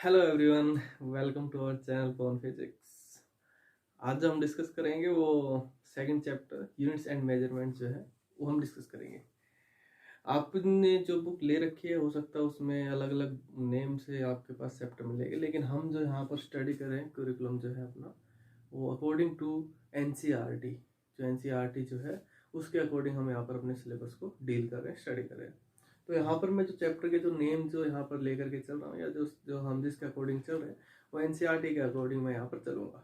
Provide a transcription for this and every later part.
Hello everyone, welcome to our channel Pawan physics. आज जो हम डिस्कस करेंगे वो second chapter units and measurement जो है वो हम डिस्कस करेंगे। आपने जो बुक ले रखी है हो सकता है उसमें अलग अलग नेम से आपके पास चैप्टर मिलेगा, लेकिन हम जो यहाँ पर स्टडी कर रहे हैं करिकुलम जो है अपना वो अकॉर्डिंग टू एनसीईआरटी। जो एनसीईआरटी जो है उसके अकॉर्डिंग हम यहाँ पर अपने सिलेबस को डील कर रहे हैं, स्टडी कर रहे हैं। तो यहाँ पर मैं जो चैप्टर के जो नेम जो यहाँ पर लेकर के चल रहा हूँ या जो जो हम जिसके अकॉर्डिंग चल रहे हैं वो एनसीईआरटी के अकॉर्डिंग मैं यहाँ पर चलूँगा।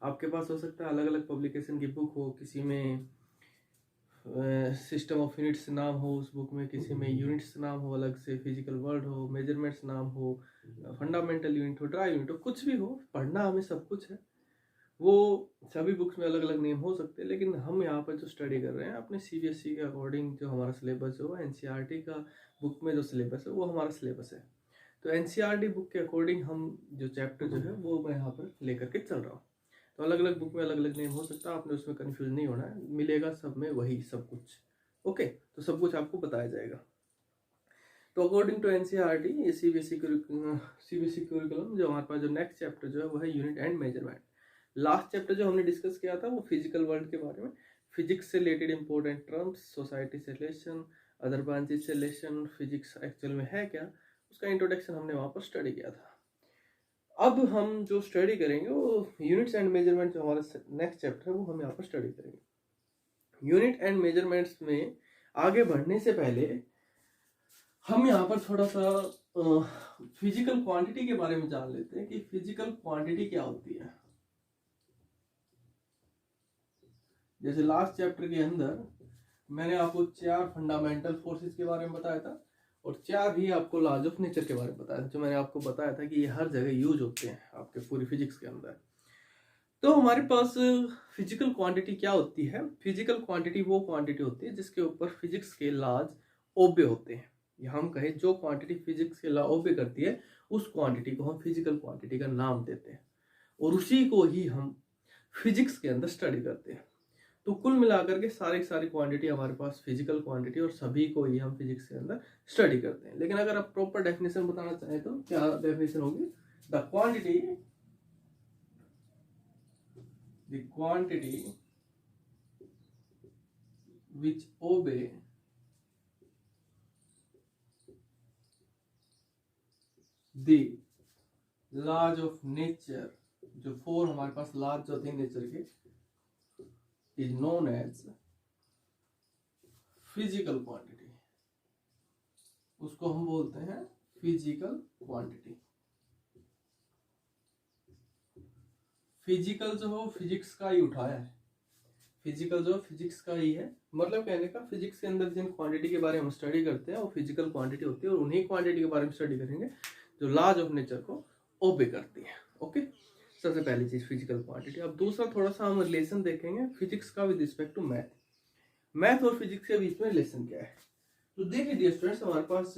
आपके पास हो सकता है अलग अलग पब्लिकेशन की बुक हो, किसी में सिस्टम ऑफ यूनिट्स नाम हो उस बुक में, किसी में यूनिट्स नाम हो अलग से, फिजिकल वर्ड हो, मेजरमेंट्स नाम हो, फंडामेंटल यूनिट हो, ड्राई यूनिट हो, कुछ भी हो, पढ़ना हमें सब कुछ है। वो सभी बुक्स में अलग अलग नेम हो सकते हैं, लेकिन हम यहाँ पर जो स्टडी कर रहे हैं अपने सीबीएसई के अकॉर्डिंग जो हमारा सिलेबस है वो एनसीईआरटी का बुक में जो सिलेबस है वो हमारा सिलेबस है। तो एनसीईआरटी बुक के अकॉर्डिंग हम जो चैप्टर जो है वो मैं यहाँ पर लेकर के चल रहा हूँ। तो अलग अलग बुक में अलग अलग नेम हो सकता है, आपने उसमें कन्फ्यूज नहीं होना है, मिलेगा सब में वही सब कुछ। ओके, तो सब कुछ आपको बताया जाएगा। तो according to NCERT CBSE curriculum जो हमारे पास जो नेक्स्ट चैप्टर जो है वो है unit and measurement. Last chapter जो हमने डिस्कस किया था वो फिजिकल वर्ल्ड के बारे में, फिजिक्स से रिलेटेड इंपॉर्टेंट टर्म्स, सोसाइटी से रिलेशन, अदर ब्रांचेस से रिलेशन, फिजिक्स एक्चुअल में है क्या, उसका इंट्रोडक्शन हमने वहाँ पर स्टडी किया था। अब हम जो स्टडी करेंगे वो यूनिट्स एंड मेजरमेंट जो हमारा नेक्स्ट चैप्टर है वो हम यहाँ पर स्टडी करेंगे। यूनिट एंड मेजरमेंट्स में आगे बढ़ने से पहले हम यहाँ पर थोड़ा सा फिजिकल क्वांटिटी के बारे में जान लेते हैं कि फिजिकल क्वांटिटी क्या होती है। जैसे लास्ट चैप्टर के अंदर मैंने आपको 4 फंडामेंटल फोर्सेस के बारे में बताया था और 4 ही आपको लॉज ऑफ नेचर के बारे में बताया था, जो मैंने आपको बताया था कि ये हर जगह यूज होते हैं आपके पूरी फिजिक्स के अंदर। तो हमारे पास फिजिकल क्वांटिटी क्या होती है? फिजिकल क्वांटिटी वो क्वांटिटी होती है जिसके ऊपर फिजिक्स के लॉज ओबे होते हैं, या हम कहें जो क्वांटिटी फिजिक्स के लॉ ओबे करती है उस क्वांटिटी को हम फिजिकल क्वांटिटी का नाम देते हैं और उसी को ही हम फिजिक्स के अंदर स्टडी करते हैं। तो कुल मिलाकर के सारी क्वांटिटी हमारे पास फिजिकल क्वांटिटी और सभी को ही हम फिजिक्स के अंदर स्टडी करते हैं। लेकिन अगर आप प्रॉपर डेफिनेशन बताना चाहें तो क्या डेफिनेशन होगी? The quantity which obey the laws of nature, जो 4 हमारे पास लॉज जो थे नेचर के, is known as physical quantity. उसको हम बोलते हैं फिजिकल क्वांटिटी। फिजिकल जो हो फिजिक्स का ही उठाया है, फिजिकल जो फिजिक्स का ही है, मतलब कहने का फिजिक्स के अंदर जिन क्वांटिटी के बारे में हम स्टडी करते हैं वो फिजिकल क्वांटिटी होती है और उन्हीं क्वांटिटी के बारे में स्टडी करेंगे जो लॉज ऑफ नेचर को ओबे करती है। ओके, सबसे पहली चीज फिजिकल क्वांटिटी। अब दूसरा थोड़ा सा हम रिलेशन देखेंगे फिजिक्स का विद रिस्पेक्ट टू मैथ और फिजिक्स के बीच में रिलेशन क्या है। तो देखिए डियर स्टूडेंट्स, हमारे पास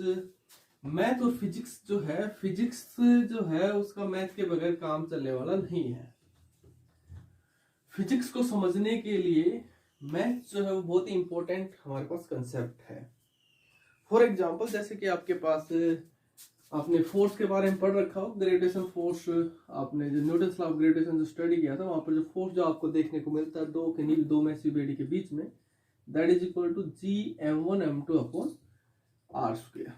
मैथ और फिजिक्स जो है, फिजिक्स जो है उसका मैथ के बगैर काम चलने वाला नहीं है। फिजिक्स को समझने के लिए मैथ जो है वो बहुत ही इंपॉर्टेंट हमारे पास कंसेप्ट है। फॉर एग्जांपल, जैसे कि आपके पास आपने फोर्स के बारे में पढ़ रखा हो, ग्रेविटेशन फोर्स, आपने जो न्यूटन्स लॉ ऑफ ग्रेविटेशन जो स्टडी किया था वहां पर जो फोर्स जो आपको देखने को मिलता है दो मैसिव बॉडी के बीच में, that is equal to G m1m2 upon r²।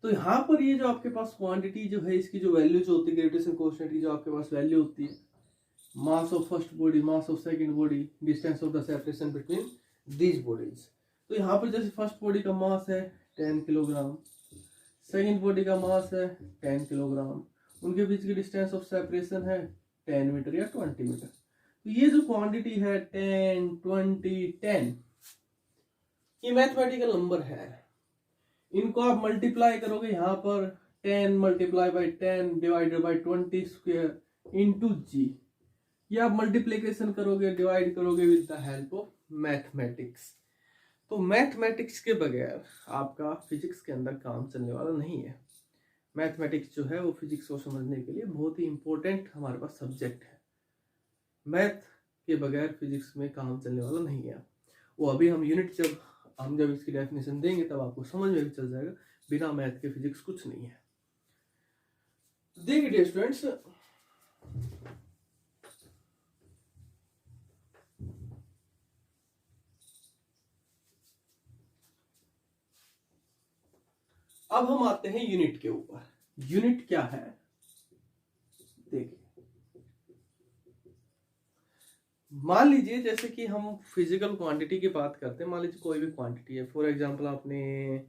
तो यहाँ पर ये जो आपके पास क्वांटिटी जो है इसकी जो वैल्यू जो होती है ग्रेविटेशन कांस्टेंट की, जो आपके पास वैल्यू होती है, mass of first body, mass of second body, distance of the separation between these bodies. तो यहाँ पर जैसे फर्स्ट बॉडी का मास है 10 किलोग्राम, सेकेंड बॉडी का मास है 10 किलोग्राम, उनके बीच की डिस्टेंस ऑफ सेपरेशन है 10 मीटर या 20 मीटर। तो ये जो क्वांटिटी है 10, 20, 10, ये मैथमेटिकल नंबर है। इनको आप मल्टीप्लाई करोगे यहाँ पर 10 multiply by 10 divided by 20 square into g, ये आप मल्टीप्लीकेशन करोगे, डिवाइड करोगे with the help of mathematics. तो मैथमेटिक्स के बगैर आपका फिजिक्स के अंदर काम चलने वाला नहीं है। मैथमेटिक्स जो है वो फिजिक्स को समझने के लिए बहुत ही इंपॉर्टेंट हमारे पास सब्जेक्ट है। मैथ के बगैर फिजिक्स में काम चलने वाला नहीं है। वो अभी हम यूनिट जब इसकी डेफिनेशन देंगे तब आपको समझ में भी चल जाएगा, बिना मैथ के फिजिक्स कुछ नहीं है। देखिए स्टूडेंट्स, अब हम आते हैं यूनिट के ऊपर। यूनिट क्या है देखिए, मान लीजिए जैसे कि हम फिजिकल क्वांटिटी की बात करते हैं, मान लीजिए कोई भी क्वांटिटी है, फॉर एग्जांपल आपने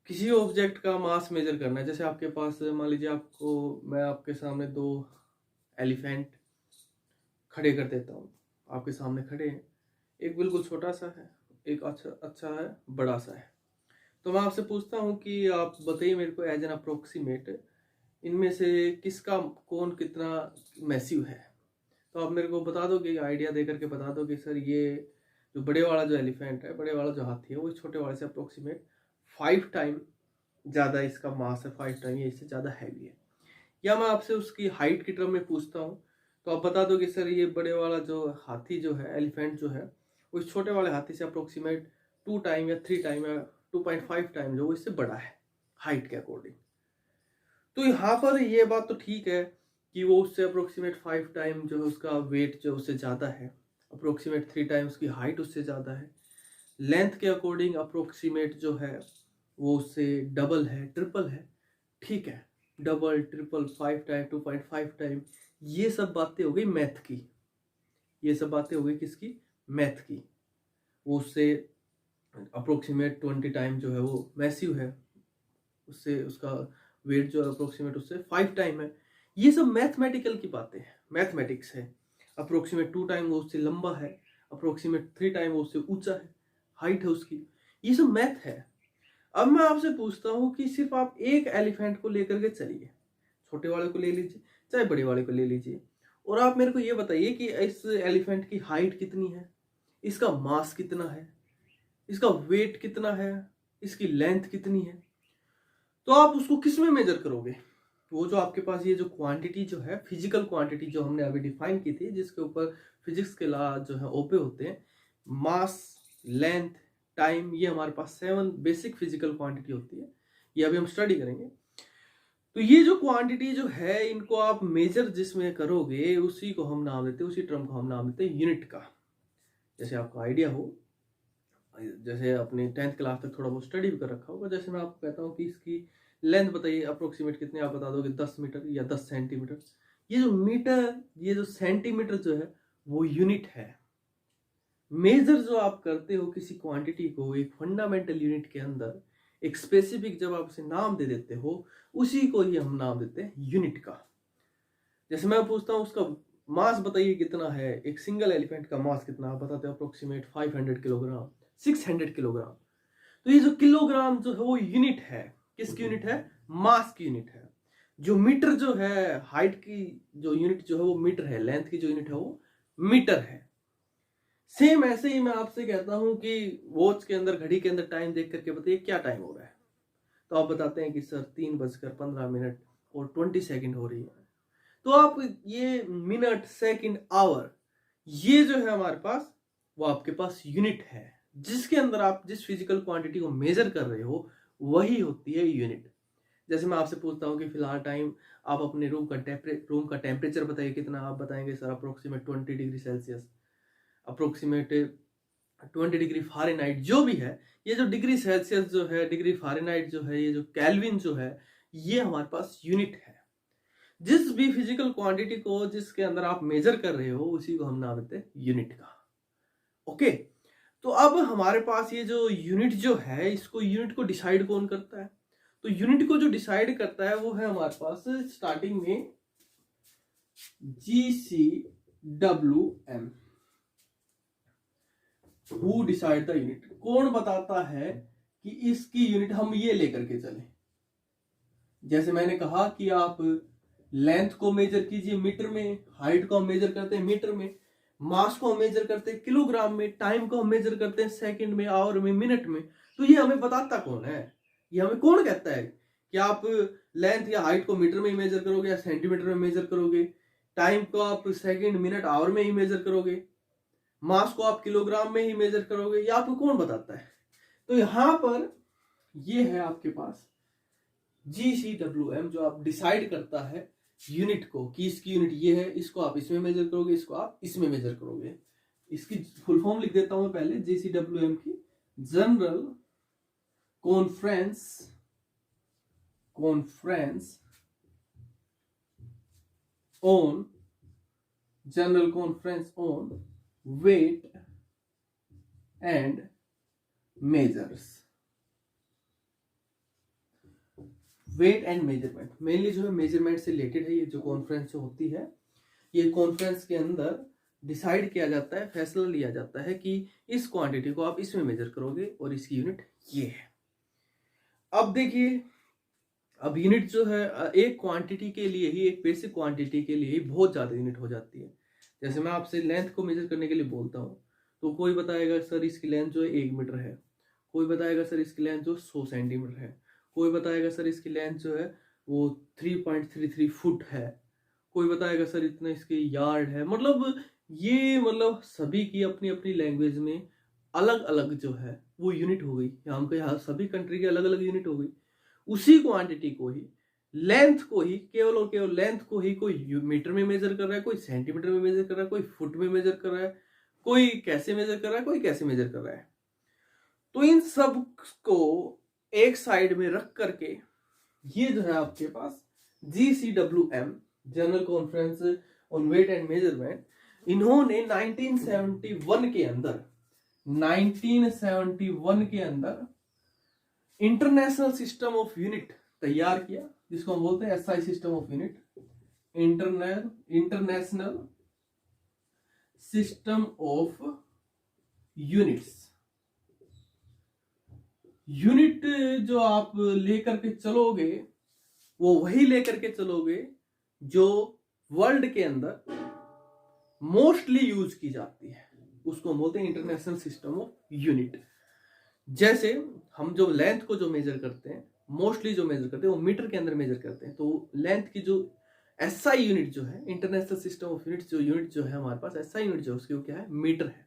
किसी ऑब्जेक्ट का मास मेजर करना है। जैसे आपके पास मान लीजिए मैं आपके सामने 2 एलिफेंट खड़े कर देता हूँ, आपके सामने खड़े हैं, एक बिल्कुल छोटा सा है, एक अच्छा है, बड़ा सा है। तो मैं आपसे पूछता हूँ कि आप बताइए मेरे को एज एन अप्रोक्सीमेट इनमें से किसका कौन कितना मैसिव है। तो आप मेरे को बता दोगे, आइडिया दे करके बता दो कि सर ये जो बड़े वाला जो एलिफेंट है, बड़े वाला जो हाथी है, वो छोटे वाले से अप्रोक्सीमेट 5 टाइम ज़्यादा इसका मास है, 5 टाइम ये इससे ज़्यादा हैवी है। या मैं आपसे उसकी हाइट की टर्म में पूछता हूँ, तो आप बता दो कि सर ये बड़े वाला जो हाथी जो है, एलिफेंट जो है, वो इस छोटे वाले हाथी से अप्रोक्सीमेट 2 टाइम या 3 टाइम या 2.5 टाइम जो वो इससे बड़ा है हाइट के अकॉर्डिंग। तो यहाँ पर ये बात तो ठीक है कि वो उससे अप्रोक्सीमेट 5 टाइम जो है उसका वेट जो उससे ज़्यादा है, अप्रोक्सीमेट 3 टाइम उसकी हाइट उससे ज़्यादा है, लेंथ के अकॉर्डिंग अप्रोक्सीमेट जो है वो उससे डबल है, ट्रिपल है, ठीक है, डबल ट्रिपल 5 टाइम 2.5 टाइम, ये सब बातें हो गई मैथ की। ये सब बातें हो गई किसकी? मैथ की। वो उससे अप्रोक्सीमेट 20 टाइम जो है वो मैसिव है, उससे उसका वेट जो अप्रोक्सीमेट उससे 5 टाइम है। ये सब मैथमेटिकल की बातें हैं, मैथमेटिक्स है। अप्रोक्सीमेट 2 टाइम वो उससे लंबा है, अप्रोक्सीमेट 3 टाइम वो उससे ऊंचा है, हाइट है उसकी, ये सब मैथ है। अब मैं आपसे पूछता हूं कि सिर्फ आप एक एलिफेंट को लेकर के चलिए, छोटे वाले को ले लीजिए चाहे बड़े वाले को ले लीजिए, और आप मेरे को ये बताइए कि इस एलिफेंट की हाइट कितनी है, इसका मास कितना है, इसका वेट कितना है, इसकी लेंथ कितनी है। तो आप उसको किस में मेजर करोगे? वो जो आपके पास ये जो क्वांटिटी जो है, फिजिकल क्वांटिटी जो हमने अभी डिफाइन की थी, जिसके ऊपर फिजिक्स के लॉ जो है ओपे होते हैं, मास, लेंथ, टाइम, ये हमारे पास 7 बेसिक फिजिकल क्वांटिटी होती है, ये अभी हम स्टडी करेंगे। तो ये जो क्वांटिटी जो है, इनको आप मेजर जिसमें करोगे उसी को हम नाम देते हैं, उसी टर्म को हम नाम देते हैं यूनिट का। जैसे आपको आइडिया हो, जैसे अपने 10th क्लास तक थोड़ा बहुत स्टडी भी कर रखा होगा, जैसे मैं आपको कहता हूँ कि इसकी लेंथ बताइए अप्रोक्सीमेट कितने, आप बता दोगे 10 मीटर या 10 सेंटीमीटर। ये जो मीटर, ये जो सेंटीमीटर जो है वो यूनिट है। मेजर जो आप करते हो किसी क्वांटिटी को एक फंडामेंटल यूनिट के अंदर, एक स्पेसिफिक जब आप उसे नाम दे देते हो, उसी को ही हम नाम देते हैं यूनिट का। जैसे मैं पूछता हूँ उसका मास बताइए कितना है, एक सिंगल एलिफेंट का मास कितना, आप बताते हो अप्रोक्सीमेट 500 किलोग्राम, 600 किलोग्राम। तो ये जो किलोग्राम जो है वो यूनिट है, किसकी यूनिट है? मास की यूनिट है। जो मीटर जो है, हाइट की जो यूनिट जो है वो मीटर है, लेंथ की जो यूनिट है वो मीटर है। सेम ऐसे ही मैं आपसे कहता हूं कि वॉच के अंदर, घड़ी के अंदर टाइम देख करके बताइए क्या टाइम हो रहा है, तो आप बताते हैं कि सर 3:15 और 20 सेकंड हो रही है। तो आप ये मिनट, सेकंड, आवर, ये जो है हमारे पास, वो आपके पास यूनिट है, जिसके अंदर आप जिस फिजिकल क्वांटिटी को मेजर कर रहे हो वही होती है यूनिट। जैसे मैं आपसे पूछता हूँ कि फिलहाल टाइम आप अपने रूम का टेम्परेचर बताइए कितना, आप बताएंगे sir approximate 20 degree Celsius, approximate 20 degree Fahrenheit, जो भी है। ये जो डिग्री सेल्सियस जो है, डिग्री फ़ारेनहाइट जो है, ये जो केल्विन जो है, ये हमारे पास यूनिट है। जिस भी फिजिकल क्वांटिटी को जिसके अंदर आप मेजर कर रहे हो उसी को हम नाम देते हैं यूनिट का। ओके, तो अब हमारे पास ये जो यूनिट जो है, इसको यूनिट को डिसाइड कौन करता है? तो यूनिट को जो डिसाइड करता है वो है हमारे पास स्टार्टिंग में GCWM, who decide the unit. कौन बताता है कि इसकी यूनिट हम ये लेकर के चले। जैसे मैंने कहा कि आप लेंथ को मेजर कीजिए मीटर में, हाइट को हम मेजर करते हैं मीटर में, मास को हम मेजर करते हैं किलोग्राम में, टाइम को हम मेजर करते हैं सेकंड में, आवर में, मिनट में। तो ये हमें बताता कौन है? ये हमें कौन कहता है कि आप लेंथ या हाइट को मीटर में ही मेजर करोगे या सेंटीमीटर में मेजर करोगे, टाइम को आप सेकंड, मिनट, आवर में ही मेजर करोगे, मास को आप किलोग्राम में ही मेजर करोगे, ये आपको कौन बताता है? तो यहां पर ये है आपके पास GCWM जो आप डिसाइड करता है यूनिट को कि इसकी यूनिट ये है, इसको आप इसमें मेजर करोगे, इसको आप इसमें मेजर करोगे। इसकी फुल फॉर्म लिख देता हूं मैं पहले, GCWM की general conference on weight and measures. Weight and measurement mainly जो है मेजरमेंट से रिलेटेड है। ये जो कॉन्फ्रेंस जो होती है, ये कॉन्फ्रेंस के अंदर डिसाइड किया जाता है, फैसला लिया जाता है कि इस क्वांटिटी को आप इसमें मेजर करोगे और इसकी यूनिट ये है। अब देखिए, अब यूनिट जो है एक क्वांटिटी के लिए ही, एक बेसिक क्वांटिटी के लिए ही बहुत ज्यादा यूनिट हो जाती है। जैसे मैं आपसे लेंथ को मेजर करने के लिए बोलता हूँ, तो कोई बताएगा सर इसकी लेंथ जो है 1 मीटर है, कोई बताएगा सर इसकी लेंथ जो 100 सेंटीमीटर है, कोई बताएगा सर इसकी लेंथ जो है वो 3.33 फुट है, कोई बताएगा सर इतना इसकी यार्ड है। मतलब ये मतलब सभी की अपनी अपनी लैंग्वेज में अलग अलग जो है वो यूनिट हो गई। यहाँ सभी कंट्री की अलग अलग यूनिट हो गई। उसी क्वांटिटी को ही, लेंथ को ही, केवल और केवल लेंथ को ही कोई मीटर में मेजर कर रहा है, कोई सेंटीमीटर में मेजर कर रहा है, कोई फुट में मेजर कर रहा है, कोई कैसे मेजर कर रहा है, कोई कैसे मेजर कर रहा है। तो इन सब को एक साइड में रख करके ये जो है आपके पास GCWM general conference on weight and measurement, इन्होंने 1971 के अंदर इंटरनेशनल सिस्टम ऑफ यूनिट तैयार किया, जिसको हम बोलते हैं SI system of unit, international system of units. Unit जो आप लेकर के चलोगे वो वही लेकर के चलोगे जो वर्ल्ड के अंदर मोस्टली यूज की जाती है, उसको हम बोलते हैं इंटरनेशनल सिस्टम ऑफ यूनिट। जैसे हम जो लेंथ को जो मेजर करते हैं, मोस्टली जो मेजर करते हैं वो मीटर के अंदर मेजर करते हैं। तो लेंथ की जो SI यूनिट जो है, इंटरनेशनल सिस्टम ऑफ यूनिट जो यूनिट जो है हमारे पास SI यूनिट जो है उसकी वो क्या है, मीटर है।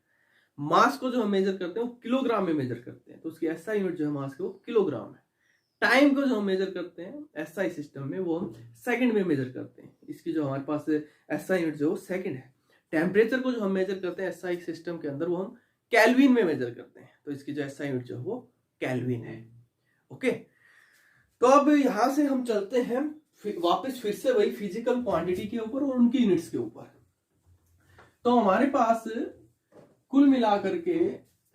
मास को जो हम मेजर करते हैं वो किलोग्राम में मेजर करते हैं, तो उसकी SI यूनिट जो है मास की वो किलोग्राम है। टाइम को जो हम मेजर करते हैं SI सिस्टम में वो हम सेकंड में मेजर करते हैं, इसकी जो हमारे पास SI यूनिट जो है वो सेकंड है। टेम्परेचर को जो हम मेजर करते हैं SI सिस्टम के अंदर वो हम केल्विन में मेजर करते हैं, तो इसकी जो SI यूनिट जो है वो केल्विन है। ओके, तो अब यहां से हम चलते हैं वापस फिर से वही फिजिकल क्वांटिटी के ऊपर और उनकी यूनिट्स के ऊपर। तो हमारे पास कुल मिलाकर के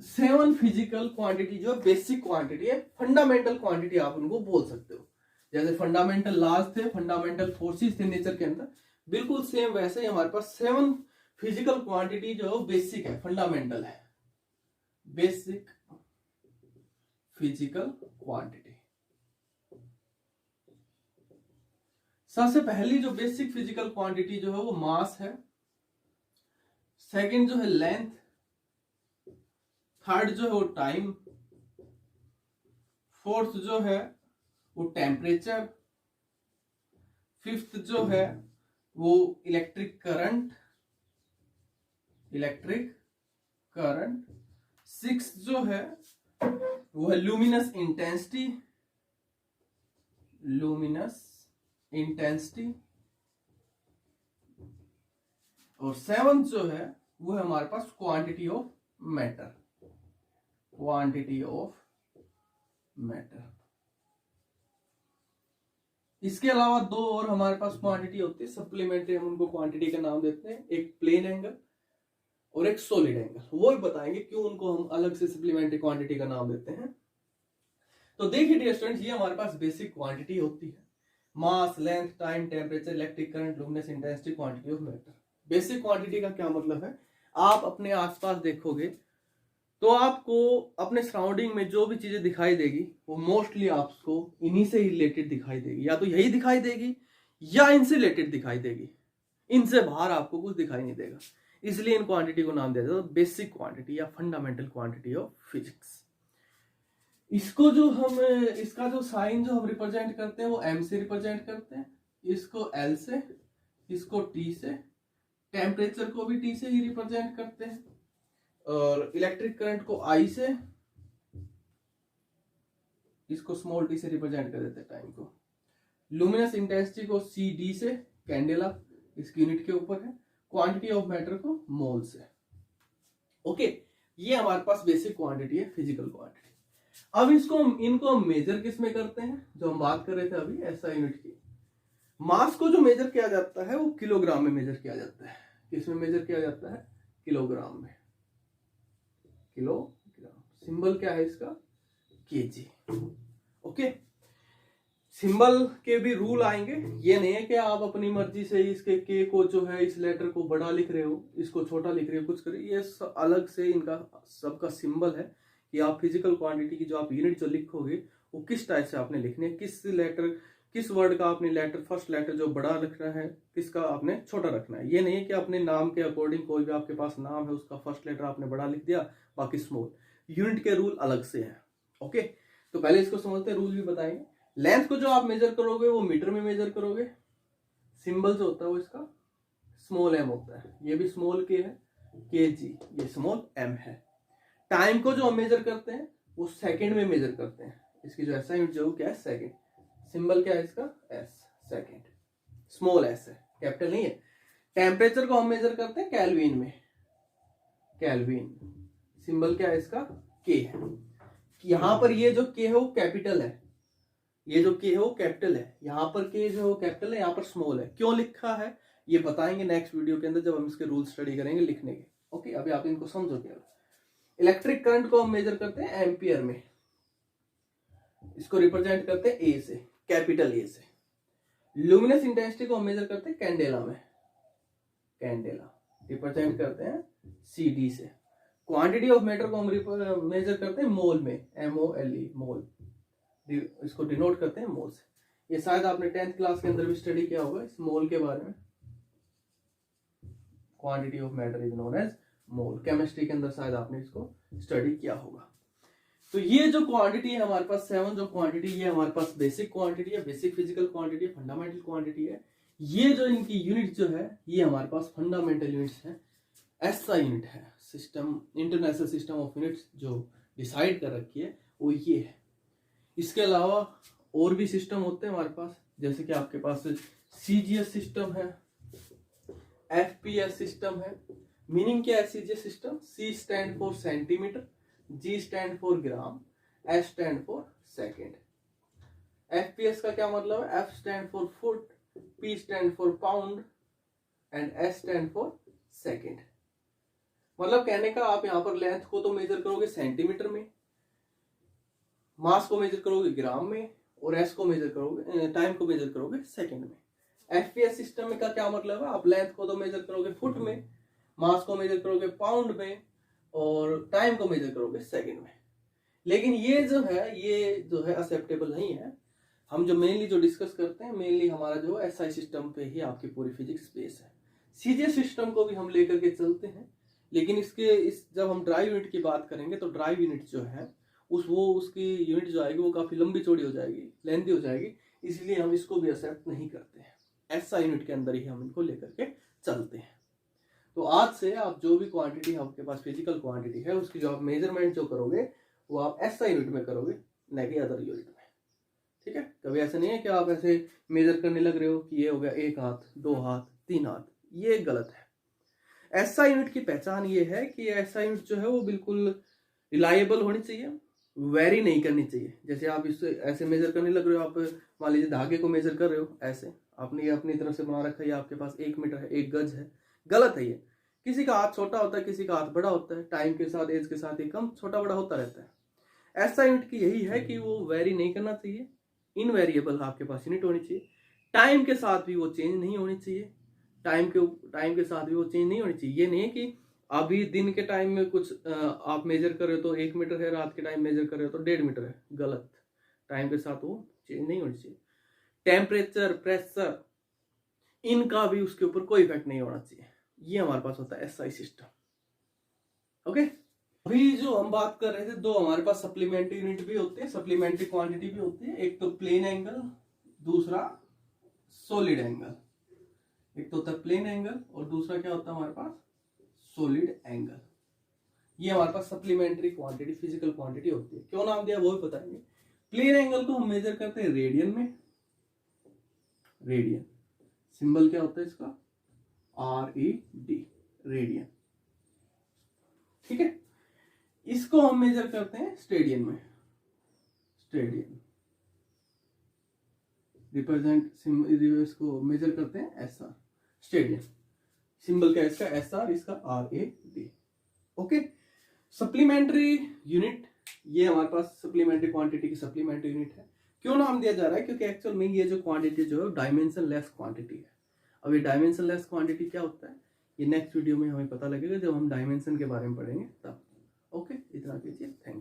7 फिजिकल क्वांटिटी जो बेसिक क्वांटिटी है, फंडामेंटल क्वांटिटी आप उनको बोल सकते हो। जैसे फंडामेंटल लॉज थे, फंडामेंटल फोर्सेस थे नेचर के अंदर, बिल्कुल सेम वैसे ही हमारे पास 7 फिजिकल क्वांटिटी जो है बेसिक है, फंडामेंटल है, बेसिक फिजिकल क्वांटिटी। सबसे पहली जो बेसिक फिजिकल क्वांटिटी जो है वो मास है, सेकंड जो है लेंथ, थर्ड जो है वो टाइम, फोर्थ जो है वो टेम्परेचर, फिफ्थ जो है वो इलेक्ट्रिक करंट, सिक्स्थ जो है वो है लुमिनस इंटेंसिटी, और सेवंथ जो है वो है हमारे पास क्वांटिटी ऑफ मैटर। इसके अलावा दो और हमारे पास क्वांटिटी होती है सप्लीमेंट्री, हम उनको क्वांटिटी का नाम देते हैं, एक प्लेन एंगल और एक सॉलिड एंगल। वो भी बताएंगे क्यों उनको हम अलग से सप्लीमेंट्री क्वांटिटी का नाम देते हैं। तो देखिए डियर स्टूडेंट्स, ये हमारे पास बेसिक क्वांटिटी होती है, mass, length, time, temperature, electric current, luminous intensity, quantity of matter. Basic quantity का क्या मतलब है, आप अपने आसपास देखोगे तो आपको अपने सराउंडिंग में जो भी चीजें दिखाई देगी वो मोस्टली आपको इन्हीं से ही रिलेटेड दिखाई देगी, या तो यही दिखाई देगी या इनसे रिलेटेड दिखाई देगी, इनसे बाहर आपको कुछ दिखाई नहीं देगा। इसलिए इन क्वांटिटी को नाम दिया जाता है बेसिक क्वांटिटी या फंडामेंटल क्वांटिटी ऑफ फिजिक्स। इसको जो हम, इसका जो साइन जो हम रिप्रेजेंट करते हैं वो M से रिप्रेजेंट करते हैं, इसको L से, इसको T से, टेम्परेचर को भी T से ही रिप्रेजेंट करते हैं, और इलेक्ट्रिक करंट को I से, इसको स्मॉल t से रिप्रेजेंट कर देते हैं टाइम को। लुमिनस इंटेंसिटी को CD से, कैंडेला इसकी यूनिट के ऊपर है, क्वांटिटी ऑफ मैटर को मोल से। ओके, ये हमारे पास बेसिक क्वांटिटी है, फिजिकल क्वांटिटी। अब इनको हम मेजर किस में करते हैं, जो हम बात कर रहे थे अभी SI यूनिट की। मास को जो मेजर किया जाता है वो किलोग्राम में मेजर किया जाता है। किस में मेजर किया जाता है? किलोग्राम में। किलोग्राम, सिंबल क्या है इसका? केजी। ओके, सिंबल के भी रूल आएंगे। ये नहीं है कि आप अपनी मर्जी से इसके के को जो है इस लेटर को बड़ा लिख रहे हो, इसको छोटा लिख रहे हो, कुछ कर, ये अलग से इनका सबका सिंबल है कि आप फिजिकल क्वांटिटी की जो आप यूनिट जो लिखोगे वो किस टाइप से आपने लिखने है, किस वर्ड का आपने लेटर, फर्स्ट लेटर जो बड़ा रखना है, किसका आपने छोटा रखना है। ये नहीं है कि अपने नाम के अकॉर्डिंग कोई भी आपके पास नाम है उसका फर्स्ट लेटर आपने बड़ा लिख दिया, बाकी स्मॉल। यूनिट के रूल अलग से हैं। ओके, तो पहले इसको समझते हैं, रूल भी बताएंगे। लेंथ को जो आप मेजर करोगे वो मीटर में मेजर करोगे। सिंबल जो होता है वो इसका स्मॉल m होता है, ये भी स्मॉल k है, kg, ये स्मॉल m है। टाइम को जो हम मेजर करते हैं वो सेकंड में मेजर करते हैं। इसकी जो SI यूनिट जो क्या है? सेकंड। सिंबल क्या है इसका? s, सेकंड, स्मॉल s है, कैपिटल नहीं है। टेम्परेचर को हम मेजर करते हैं केल्विन में, केल्विन। सिंबल क्या है इसका? k है। यहां पर ये जो k है वो कैपिटल है, ये जो k है वो कैपिटल है, यहाँ पर k जो है वो कैपिटल है, यहाँ पर स्मॉल है। क्यों लिखा है ये बताएंगे नेक्स्ट वीडियो के अंदर जब हम इसके रूल स्टडी करेंगे लिखने के। ओके, अभी आप इनको समझो क्या। इलेक्ट्रिक करंट को हम मेजर करते हैं एम्पियर में, इसको रिप्रेजेंट करते हैं A से, कैपिटल A से। लुमिनस इंटेंसिटी को हम मेजर करते हैं कैंडेला में, कैंडेला रिप्रेजेंट करते हैं CD से। क्वांटिटी ऑफ मैटर को हम मेजर करते हैं मोल में, MOLE, मोल, इसको डिनोट करते हैं मोल से। ये शायद आपने 10th क्लास के अंदर भी स्टडी किया होगा इस मोल के बारे में। Quantity of matter is known as mole, chemistry के अंदर शायद आपने इसको स्टडी किया होगा। तो ये जो क्वांटिटी है हमारे पास 7 जो क्वांटिटी, ये हमारे पास बेसिक क्वांटिटी है, बेसिक फिजिकल क्वांटिटी है, फंडामेंटल क्वांटिटी है। ये जो इनकी यूनिट जो है ये हमारे पास फंडामेंटल यूनिट्स है। SI यूनिट है, system, international system of units जो डिसाइड कर रखी है वो ये है। इसके अलावा और भी सिस्टम होते हैं हमारे पास, जैसे कि आपके पास CGS सिस्टम है, FPS सिस्टम है। मीनिंग क्या है CGS system? C stand for centimetre, G stand for gram, S stand for second. FPS का क्या मतलब है? F stand for foot, P stand for pound and S stand for second. मतलब कहने का आप यहाँ पर लेंथ को तो मेजर करोगे सेंटीमीटर में, मास को मेजर करोगे ग्राम में, और S को मेजर करोगे, टाइम को मेजर करोगे सेकंड में। FPS सिस्टम में का क्या मतलब है? आप लेंथ को तो मेजर करोगे फुट में, मास को मेजर करोगे पाउंड में, और टाइम को मेजर करोगे सेकंड में। लेकिन ये जो है एक्सेप्टेबल नहीं है। हम जो मेनली जो डिस्कस करते हैं, मेनली हमारा जो SI सिस्टम पे ही आपकी पूरी फिजिक्स बेस है। CGS सिस्टम को भी हम लेकर के चलते हैं, लेकिन जब हम ड्राइव यूनिट की बात करेंगे तो ड्राइव यूनिट जो है उसकी यूनिट जो आएगी वो काफी लंबी चौड़ी हो जाएगी, लेंथी हो जाएगी, इसलिए हम इसको भी एक्सेप्ट नहीं करते हैं। SI यूनिट के अंदर ही हम इनको लेकर के चलते हैं। तो आज से आप जो भी क्वांटिटी आपके पास फिजिकल क्वांटिटी है उसकी जो आप मेजरमेंट जो करोगे वो आप SI यूनिट में करोगे, न कि अदर यूनिट में। ठीक है, कभी ऐसा नहीं है कि आप ऐसे मेजर करने लग रहे हो कि ये हो गया 1 हाथ, 2 हाथ, 3 हाथ, ये गलत है। SI यूनिट की पहचान ये है कि SI यूनिट जो है वो बिल्कुल रिलायबल होनी चाहिए, वेरी नहीं करनी चाहिए। जैसे आप इससे ऐसे मेजर करने लग रहे हो, आप मान लीजिए धागे को मेजर कर रहे हो, ऐसे आपने ये अपनी तरफ से बना रखा है, आपके पास 1 मीटर है, 1 गज है, गलत है ये। किसी का हाथ छोटा होता है, किसी का हाथ बड़ा होता है, टाइम के साथ, एज के साथ ये कम छोटा बड़ा होता रहता है। SI यूनिट की यही है कि वो वेरी नहीं करना चाहिए, इनवेरिएबल आपके पास यूनिट होनी चाहिए। टाइम के साथ भी वो चेंज नहीं होनी चाहिए, टाइम के साथ भी वो चेंज नहीं होनी चाहिए। ये नहीं है कि अभी दिन के टाइम में कुछ आप मेजर कर रहे हो तो 1 मीटर है, रात के टाइम मेजर कर रहे हो तो 1.5 मीटर है, गलत। टाइम के साथ वो चेंज नहीं होनी चाहिए। टेम्परेचर, प्रेशर, इनका भी उसके ऊपर कोई इफेक्ट नहीं होना चाहिए। ये हमारे पास होता है SI सिस्टम। ओके, अभी जो हम बात कर रहे थे, 2 हमारे पास सप्लीमेंट्री यूनिट भी होते हैं, सप्लीमेंट्री क्वांटिटी भी होती है। एक तो प्लेन एंगल, दूसरा सॉलिड एंगल। एक तो होता है प्लेन एंगल और दूसरा क्या होता है हमारे पास? Solid angle. ये हमारे पास सप्लीमेंट्री क्वांटिटी, फिजिकल क्वांटिटी होती है। क्यों नाम दिया वो भी बताएंगे। प्लेन एंगल को हम मेजर करते हैं रेडियन में, रेडियन। सिंबल क्या होता है इसका? RAD, radian. ठीक है, इसको हम मेजर करते हैं स्टेडियन में। स्टेडियन रिप्रेजेंट, इसको मेजर करते हैं SR, स्टेडियन। सिंबल क्या है इसका? SR, इसका RAD। ओके, सप्लीमेंट्री यूनिट, ये हमारे पास सप्लीमेंट्री क्वांटिटी की सप्लीमेंट्री यूनिट है। क्यों नाम दिया जा रहा है? क्योंकि एक्चुअल में ये जो क्वांटिटी जो है डायमेंशन लेस क्वांटिटी है। अब ये डायमेंशन लेस क्वांटिटी क्या होता है, ये नेक्स्ट वीडियो में हमें पता लगेगा जब हम डायमेंशन के बारे में पढ़ेंगे तब। ओके, इतना कीजिए। Thank you.